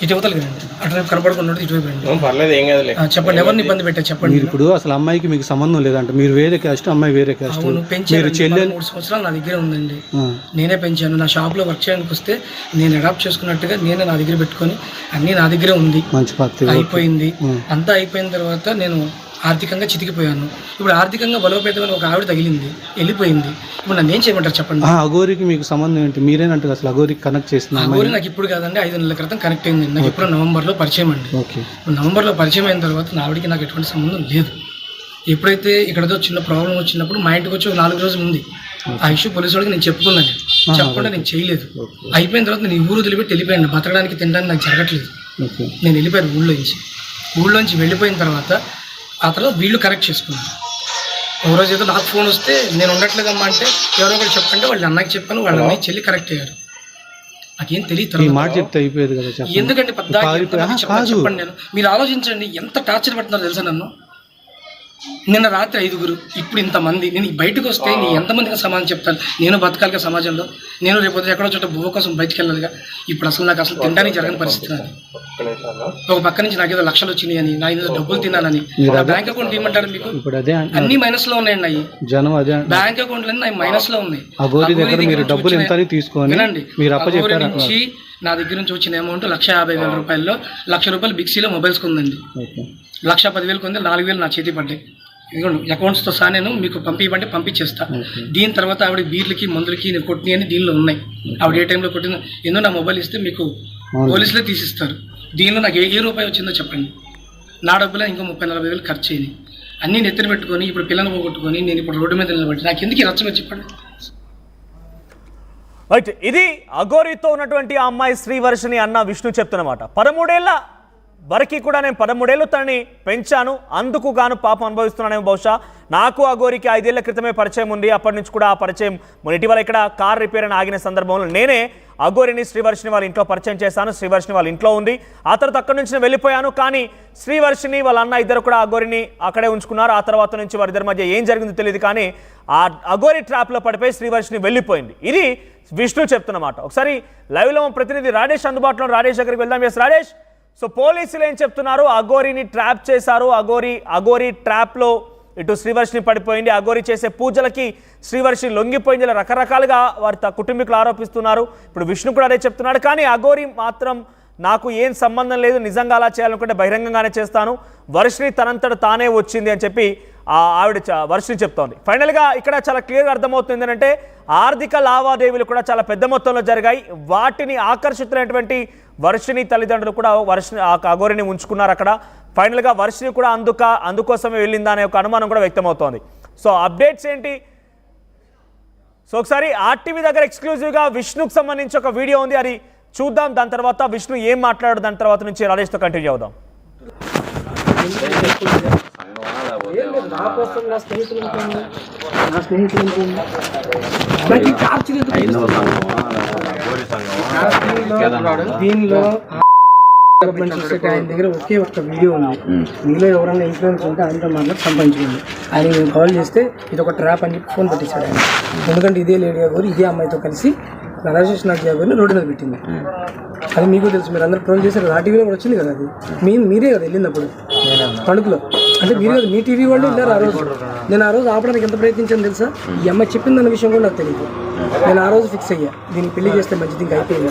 ఇటీవతలు కదండి అటువైపు కనపడకుండా ఇటువైపు అండి. పర్లేదు, ఏం కాదులే. చెప్పండి, ఎవరిని ఇబ్బంది పెట్టా చెప్పండి. మీరు ఇప్పుడు అసలు అమ్మాయికి మీకు సంబంధం లేదంటే మీరు వేరే క్యాస్ట్, అమ్మాయి వేరే క్యాస్ట్. పెంచాను 3 సంవత్సరాలు నా దగ్గరే ఉందండి. నేనే పెంచాను. నా షాప్లో వర్క్ చేయడానికి వస్తే నేను అడాప్ట్ చేసుకున్నట్టుగా నేనే నా దగ్గర పెట్టుకొని అన్నీ నా దగ్గరే ఉంది. మంచి పద్ధతి అయిపోయింది. అంతా అయిపోయిన తర్వాత నేను ఆర్థికంగా చితికిపోయాను. ఇప్పుడు ఆర్థికంగా బలోపేతమైన ఒక ఆవిడ తగిలింది, వెళ్ళిపోయింది. ఇప్పుడు నన్ను ఏం చేయమంటారు చెప్పండి. అఘోరికి మీకు సంబంధం ఏంటి? మీరేనంటారు అసలు అఘోరికి కనెక్ట్ చేసిన అఘోరి నాకు ఇప్పుడు కాదండి, 5 నెలల క్రితం కనెక్ట్ అయింది. నాకు ఇప్పుడు నవంబర్లో పరిచయం అండి. నవంబర్లో పరిచయం అయిన తర్వాత నా ఆవిడకి నాకు ఎటువంటి సంబంధం లేదు. ఎప్పుడైతే ఇక్కడతో చిన్న ప్రాబ్లం వచ్చినప్పుడు మా ఇంటికి వచ్చి 4 రోజులు ఉంది. ఆ ఇష్యూ పోలీసు వాళ్ళకి నేను చెప్పుకున్నాను. చెప్పకుండా నేను చేయలేదు. అయిపోయిన తర్వాత నేను ఊరు వదిలిపెట్టి వెళ్ళిపోయాను. బతకడానికి తినడానికి నాకు జరగట్లేదు. నేను వెళ్ళిపోయాను ఊళ్ళోంచి వెళ్ళిపోయిన తర్వాత ఆ తర్వాత వీళ్ళు కరెక్ట్ చేసుకున్నారు. ఒక రోజు ఏదో నాకు ఫోన్ వస్తే నేను ఉండట్లేదమ్మా అంటే ఎవరో ఒకరు చెప్పంటే వాళ్ళ అన్నకి చెప్పాను, వాళ్ళ అన్నయ్య చెల్లి కరెక్ట్ అయ్యారు. నాకేం తెలియదు. మాట చెప్తే అయిపోయేది కదా. ఎందుకంటే చెప్పండి, నేను మీరు ఆలోచించండి ఎంత టార్చర్ పడుతున్నారో తెలుసా నన్ను. నిన్న రాత్రి 5గురు, ఇప్పుడు ఇంతమంది. నేను బయటకు వస్తే నేను ఎంతమందికి సమాధానం చెప్తాను? నేను బతకాలిగా సమాజంలో, నేను రేపు ఎక్కడో చోట బువ్వ కోసం బయటకు వెళ్ళాలిగా. ఇప్పుడు అసలు నాకు అసలు తినడానికి జరగని పరిస్థితి నాది. ఒక పక్క నుంచి నాకు ఏదో లక్షలు వచ్చినాయి అని, నా ఏదో డబ్బులు తిన్నానని. నా బ్యాంక్ అకౌంట్ ఏమంటారు మీకు? అన్ని మైనస్ లో ఉన్నాయండి. అవి బ్యాంక్ అకౌంట్లు అన్ని మైనస్ లో ఉన్నాయి. వినండి, అఘోరి నుంచి నా దగ్గర నుంచి వచ్చిన అమౌంట్ 1,50,000 రూపాయల్లో 1,00,000 రూపాయలు బిక్సీలో మొబైల్స్ కొందండి. 1,10,000 కొంది, 4,000 నా చేతి పడ్డాయి. ఇదిగోండి అకౌంట్స్తో సహా నేను మీకు పంపించమంటే పంపించేస్తా. దీని తర్వాత ఆవిడ బీర్లకి మందులకి నేను కొట్టినవి అని దీనిలో ఉన్నాయి. ఆవిడ ఏ టైంలో కొట్టిన ఎన్నో నా మొబైల్ ఇస్తే మీకు పోలీసులే తీసిస్తారు. దీనిలో నాకు ఏ రూపాయి వచ్చిందో చెప్పండి. నా డబ్బులో ఇంకో 30,000-40,000 ఖర్చు అయింది. అన్నీ నెత్తిన పెట్టుకొని ఇప్పుడు పిల్లలు పోగొట్టుకొని నేను ఇప్పుడు రోడ్డు మీద నిలబడి నాకు ఎందుకు ఈ రచ్చమో చెప్పండి. రైట్, ఇది అఘోరితో ఉన్నటువంటి ఆ అమ్మాయి శ్రీవర్షిని అన్న విష్ణు చెప్తున్నమాట. 13 ఏళ్ల వరకు కూడా నేను 13 ఏళ్ళు తనని పెంచాను, అందుకు గాను పాపం అనుభవిస్తున్నానేమో. బహుశా నాకు అఘోరికి 5 ఏళ్ల క్రితమే పరిచయం ఉంది. అప్పటి నుంచి కూడా ఆ పరిచయం ఇటీవల ఇక్కడ కార్ రిపేర్ అని ఆగిన సందర్భంలో నేనే అఘోరిని శ్రీవర్షిని వాళ్ళ ఇంట్లో పరిచయం చేశాను. శ్రీవర్షిని వాళ్ళ ఇంట్లో ఉంది. ఆ తర్వాత అక్కడి నుంచి నేను వెళ్ళిపోయాను. కానీ శ్రీవర్షిని వాళ్ళ అన్న ఇద్దరు కూడా అఘోరిని అక్కడే ఉంచుకున్నారు. ఆ తర్వాత నుంచి వారిద్దరి మధ్య ఏం జరిగిందో తెలియదు. కానీ ఆ అఘోరి ట్రాప్లో పడిపోయి శ్రీవర్షిని వెళ్ళిపోయింది. ఇది విష్ణు చెప్తున్నమాట. ఒకసారి లైవ్లో మా ప్రతినిధి రాజేష్ అందుబాటులో, రాజేష్ దగ్గరికి వెళ్దాం. ఎస్ రాజేష్, సో పోలీసులు ఏం చెప్తున్నారు? అఘోరిని ట్రాప్ చేశారు. అఘోరి ట్రాప్లో ఇటు శ్రీవర్షిని పడిపోయింది. అఘోరి చేసే పూజలకి శ్రీవర్షి లొంగిపోయింది. ఇలా రకరకాలుగా వారి కుటుంబీకులు ఆరోపిస్తున్నారు. ఇప్పుడు విష్ణు కూడా అదే చెప్తున్నాడు. కానీ అఘోరి మాత్రం నాకు ఏం సంబంధం లేదు, నిజంగా అలా చేయాలనుకుంటే బహిరంగంగానే చేస్తాను, వర్షిని తనంతట తానే వచ్చింది అని చెప్పి ఆవిడ వర్షిని చెప్తోంది. ఫైనల్గా ఇక్కడ చాలా క్లియర్గా అర్థమవుతుంది ఏంటంటే ఆర్థిక లావాదేవీలు కూడా చాలా పెద్ద మొత్తంలో జరిగాయి. వాటిని ఆకర్షితులైనటువంటి వర్షిని తల్లిదండ్రులు కూడా అఘోరిని ఉంచుకున్నారు అక్కడ. ఫైనల్గా వర్షిని కూడా అందుకోసమే వెళ్ళిందా అనే ఒక అనుమానం కూడా వ్యక్తమవుతోంది. సో అప్డేట్స్ ఏంటి? సో ఒకసారి ఆర్టీవీ దగ్గర ఎక్స్క్లూజివ్గా విష్ణుకు సంబంధించి ఒక వీడియో ఉంది, అది చూద్దాం. దాని తర్వాత విష్ణు ఏం మాట్లాడాడు దాని తర్వాత నుంచి రాజేష్తో కంటిన్యూ అవుదాం. దీనిలో ఆయన దగ్గర ఒకే ఒక్క వీడియో ఉంది. మీలో ఎవరైనా ఇన్ఫ్లుయెన్స్ ఉంటే ఆయనతో మాట్లాడి సంపాదించుకోండి. ఆయన నేను కాల్ చేస్తే ఇది ఒక ట్రాప్ అని చెప్పి ఫోన్ పెట్టేశాడు ఆయన. ఎందుకంటే ఇదే లేడీ గారు ఇదే అమ్మాయితో కలిసి రాజేష్ నాగ్యా గారిని రోడ్డు మీద పెట్టింది. అది మీకు తెలుసు, మీరు అందరూ ట్రోల్ చేశారు. ఆ టీవీలో కూడా వచ్చింది కదా, అది మీరే కదా వెళ్ళినప్పుడు తణుకులో. అంటే మీరు కదా, మీ టీవీ వాళ్ళు వెళ్ళారు ఆ రోజు. నేను ఆ రోజు ఆపడానికి ఎంత ప్రయత్నించాను తెలుసా? ఈ అమ్మాయి చెప్పిందన్న విషయం కూడా నాకు తెలియదు. నేను ఆ రోజు ఫిక్స్ అయ్యా, దీన్ని పెళ్లి చేస్తే మంచిది, ఇంకా అయిపోయింది.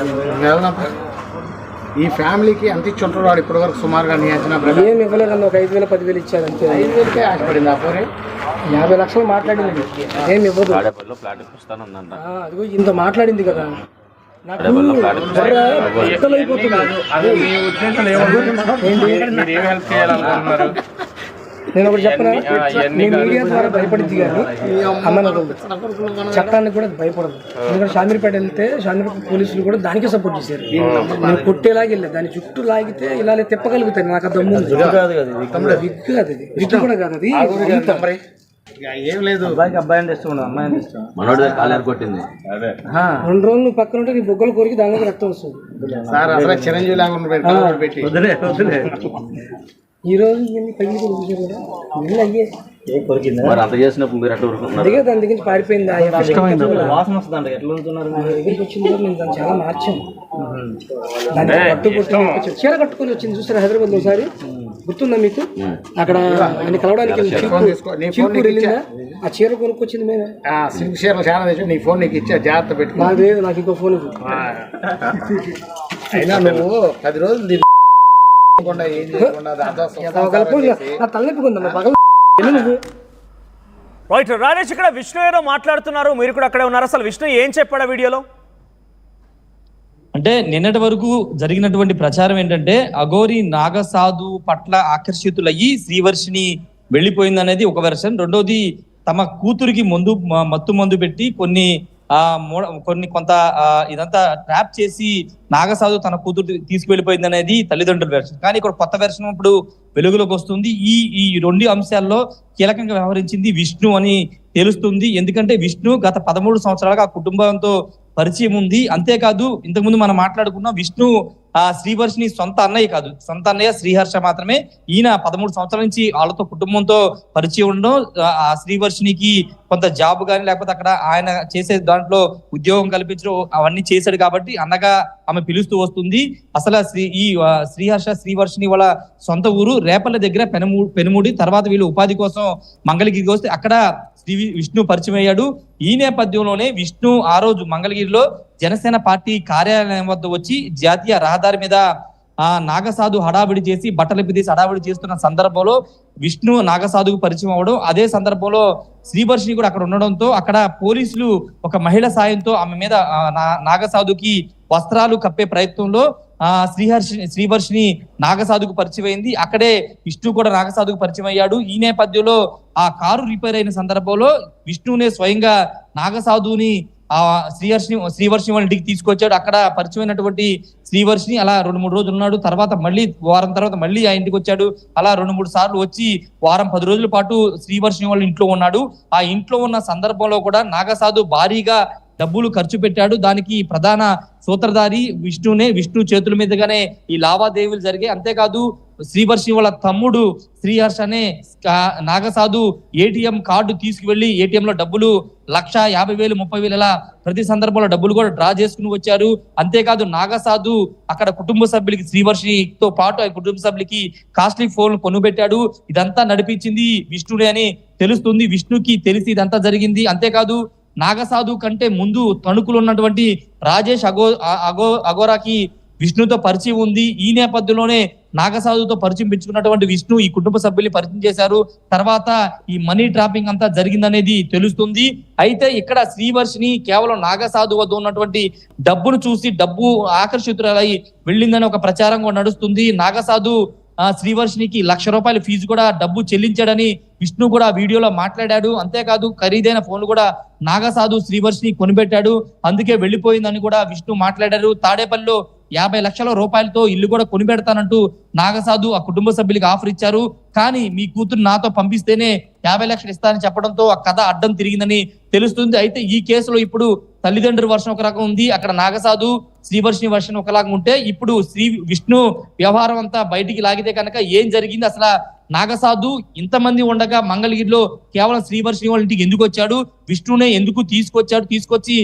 ఈ ఫ్యామిలీకి ఎంత ఇచ్చి ఉంటాడు వాడు ఇప్పటి వరకు సుమారుగా? ఏం ఇవ్వలేదన్న, ఒక 5,000 10,000 ఇచ్చాడు అంతే. 5,000కే ఆశపడింది ఆ పోరే. 50 లక్షలు మాట్లాడింది, ఏం ఇవ్వదు. అదిగో ఇంత మాట్లాడింది కదా, నాకు నేను ఒకటి చెప్పిన, మీ మీడియా ద్వారా భయపడింది కానీ అమ్మనదు, చట్టానికి కూడా భయపడదు. ఎందుకంటే షామీర్పేట వెళ్తే షామీర్పేట పోలీసులు కూడా దానికే సపోర్ట్ చేశారు. నేను కొట్టేలాగా వెళ్ళలేదు, దాని చుట్టూ లాగితే ఇలా తిప్పగలుగుతాను. నాకు దమ్ము విగ్గు కాదు అది, విగ్గు కూడా కాదు అది. ఏం లేదు, అబ్బాయి అంటే ఇష్టం, అమ్మాయి ఇష్టం. 2 రోజులు పక్కన ఉంటే నీ బొగ్గలు కొరికి దానిలో రక్తం వస్తుంది. చిరంజీవి లాగా పెట్టి ఈ రోజు పగిలి కూడా చూసారు కదా, అయ్యే మరి అంత చేసినప్పుడు మీరు ఎట్లా ఊరుకుంటున్నారు? అందుకే దాని దగ్గర పారిపోయింది. ఆ ఎఫెక్ట్ వాసన వస్తుందంట, ఎట్లా ఉంటున్నారు? నా దగ్గరికి వచ్చిందో మేము దాన్ని చాలా మార్చాం. దాన్ని పట్టు చీర కట్టుకొని వచ్చింది చూసారా హైదరాబాద్ లో ఒకసారి, గుర్తుందా మీకు? అక్కడ ఆయన కలవడానికి చీపూరు వెళ్ళిందా, ఆ చీర కొనుక్కొచ్చింది మేమే. సిల్క్ చీరలు చాలా తెచ్చి నీ ఫోన్ నీకు ఇచ్చా, జాగ్రత్త పెట్టుకో. నాకు ఇంకో ఫోన్ ఇది. అయినా నువ్వు 10 రోజులు ఏం చేయకుండా నా తలనొప్పికుందా పగల నువ్వు. రైట్ రాజేష్, ఇక్కడ విష్ణు ఏదో మాట్లాడుతున్నారు, మీరు కూడా అక్కడే ఉన్నారు. అసలు విష్ణు ఏం చెప్పాడు వీడియోలో? అంటే నిన్నటి వరకు జరిగినటువంటి ప్రచారం ఏంటంటే అఘోరి నాగసాధు పట్ల ఆకర్షితులయ్యి శ్రీవర్షిని వెళ్ళిపోయింది అనేది ఒక వెర్షన్. రెండోది తమ కూతురికి మత్తు మందు పెట్టి కొంత ఇదంతా ట్రాప్ చేసి నాగసాధు తన కూతురు తీసుకువెళ్ళిపోయింది అనేది తల్లిదండ్రుల వెర్షన్. కానీ ఇక్కడ కొత్త వెర్షన్ ఇప్పుడు వెలుగులోకి వస్తుంది. ఈ 2 అంశాల్లో కీలకంగా వ్యవహరించింది విష్ణు అని తెలుస్తుంది. ఎందుకంటే విష్ణు గత 13 సంవత్సరాలుగా ఆ కుటుంబంతో పరిచయం ఉంది. అంతేకాదు ఇంతకుముందు మనం మాట్లాడుకున్న విష్ణు శ్రీవర్షిని సొంత అన్నయ్య కాదు, సొంత అన్నయ్య శ్రీహర్ష మాత్రమే. ఈయన 13 సంవత్సరాల నుంచి వాళ్ళతో కుటుంబంతో పరిచయం ఉండడం, ఆ శ్రీవర్షినికి కొంత జాబ్ కానీ లేకపోతే అక్కడ ఆయన చేసే దాంట్లో ఉద్యోగం కల్పించడం అవన్నీ చేశాడు కాబట్టి అన్నగా ఆమె పిలుస్తూ వస్తుంది. అసలు శ్రీహర్ష శ్రీవర్షిని వాళ్ళ సొంత ఊరు రేపల్ల దగ్గర పెనుమూడి. తర్వాత వీళ్ళు ఉపాధి కోసం మంగళగిరికి వస్తే అక్కడ విష్ణు పరిచయం అయ్యాడు. ఈ నేపథ్యంలోనే విష్ణు ఆ రోజు మంగళగిరిలో జనసేన పార్టీ కార్యాలయం వద్ద వచ్చి జాతీయ రహదారి మీద నాగసాధు హడావిడి చేసి బట్టలు తీసి హడావిడి చేస్తున్న సందర్భంలో విష్ణు నాగసాధుకు పరిచయం అవ్వడం, అదే సందర్భంలో శ్రీవర్షిని కూడా అక్కడ ఉండడంతో అక్కడ పోలీసులు ఒక మహిళ సాయంతో ఆమె మీద నాగసాధుకి వస్త్రాలు కప్పే ప్రయత్నంలో శ్రీవర్షిని నాగసాధుకు పరిచయం అయింది. అక్కడే విష్ణు కూడా నాగసాధుకు పరిచయం అయ్యాడు. ఈ నేపథ్యంలో ఆ కారు రిపేర్ అయిన సందర్భంలో విష్ణునే స్వయంగా నాగసాధుని శ్రీవర్షిని వాళ్ళ ఇంటికి తీసుకొచ్చాడు. అక్కడ పరిచయమైనటువంటి శ్రీవర్షిని అలా 2-3 రోజులు ఉన్నాడు. తర్వాత మళ్ళీ వారం తర్వాత మళ్ళీ ఆ ఇంటికి వచ్చాడు. అలా 2-3 సార్లు వచ్చి వారం 10 రోజుల పాటు శ్రీవర్షిని వాళ్ళ ఇంట్లో ఉన్నాడు. ఆ ఇంట్లో ఉన్న సందర్భంలో కూడా నాగసాధు భారీగా డబ్బులు ఖర్చు పెట్టాడు. దానికి ప్రధాన సూత్రధారి విష్ణు చేతుల మీదుగానే ఈ లావాదేవీలు జరిగాయి. అంతేకాదు శ్రీవర్షి వాళ్ళ తమ్ముడు శ్రీహర్ష అనే నాగసాధు ఏటీఎం కార్డు తీసుకువెళ్లి ఏటీఎం లో డబ్బులు 1,50,000, 30,000 ఇలా ప్రతి సందర్భంలో డబ్బులు కూడా డ్రా చేసుకుని వచ్చారు. అంతేకాదు నాగసాధు అక్కడ కుటుంబ సభ్యులకి శ్రీవర్షితో పాటు ఆ కుటుంబ సభ్యులకి కాస్ట్లీ ఫోన్ కొనుగోబెట్టాడు. ఇదంతా నడిపించింది విష్ణుడే అని తెలుస్తుంది. విష్ణుకి తెలిసి ఇదంతా జరిగింది. అంతేకాదు నాగసాధు కంటే ముందు తణుకులు ఉన్నటువంటి రాజేష్ అఘోరాకి విష్ణుతో పరిచయం ఉంది. ఈ నేపథ్యంలోనే నాగసాధుతో పరిచయం పెంచుకున్నటువంటి విష్ణు ఈ కుటుంబ సభ్యుల్ని పరిచయం చేశారు. తర్వాత ఈ మనీ ట్రాపింగ్ అంతా జరిగిందనేది తెలుస్తుంది. అయితే ఇక్కడ శ్రీవర్షిని కేవలం నాగసాధు వద్ద ఉన్నటువంటి డబ్బును చూసి డబ్బు ఆకర్షితులై వెళ్ళిందని ఒక ప్రచారం కూడా నడుస్తుంది. నాగసాధు శ్రీవర్షినికి ₹1,00,000 ఫీజు కూడా డబ్బు చెల్లించాడని విష్ణు కూడా వీడియోలో మాట్లాడాడు. అంతేకాదు ఖరీదైన ఫోన్లు కూడా నాగసాధు శ్రీవర్షిని కొనిపెట్టాడు, అందుకే వెళ్ళిపోయిందని కూడా విష్ణు మాట్లాడారు. తాడేపల్లిలో ₹50 లక్షలతో ఇల్లు కూడా కొనిపెడతానంటూ నాగసాధు ఆ కుటుంబ సభ్యులకి ఆఫర్ ఇచ్చారు. కానీ మీ కూతురు నాతో పంపిస్తేనే 50 లక్షలు ఇస్తానని చెప్పడంతో ఆ కథ అడ్డం తిరిగిందని తెలుస్తుంది. అయితే ఈ కేసులో ఇప్పుడు తల్లిదండ్రుల వర్షం ఒక రకం ఉంది, అక్కడ నాగసాధు శ్రీవర్షిని వర్షం ఒకలాగా ఉంటే ఇప్పుడు విష్ణు వ్యవహారం అంతా బయటికి లాగితే కనుక ఏం జరిగింది, అసలు నాగసాధు ఇంతమంది ఉండగా మంగళగిరిలో కేవలం శ్రీవర్షిని వాళ్ళ ఇంటికి ఎందుకు వచ్చాడు, విష్ణునే ఎందుకు తీసుకొచ్చి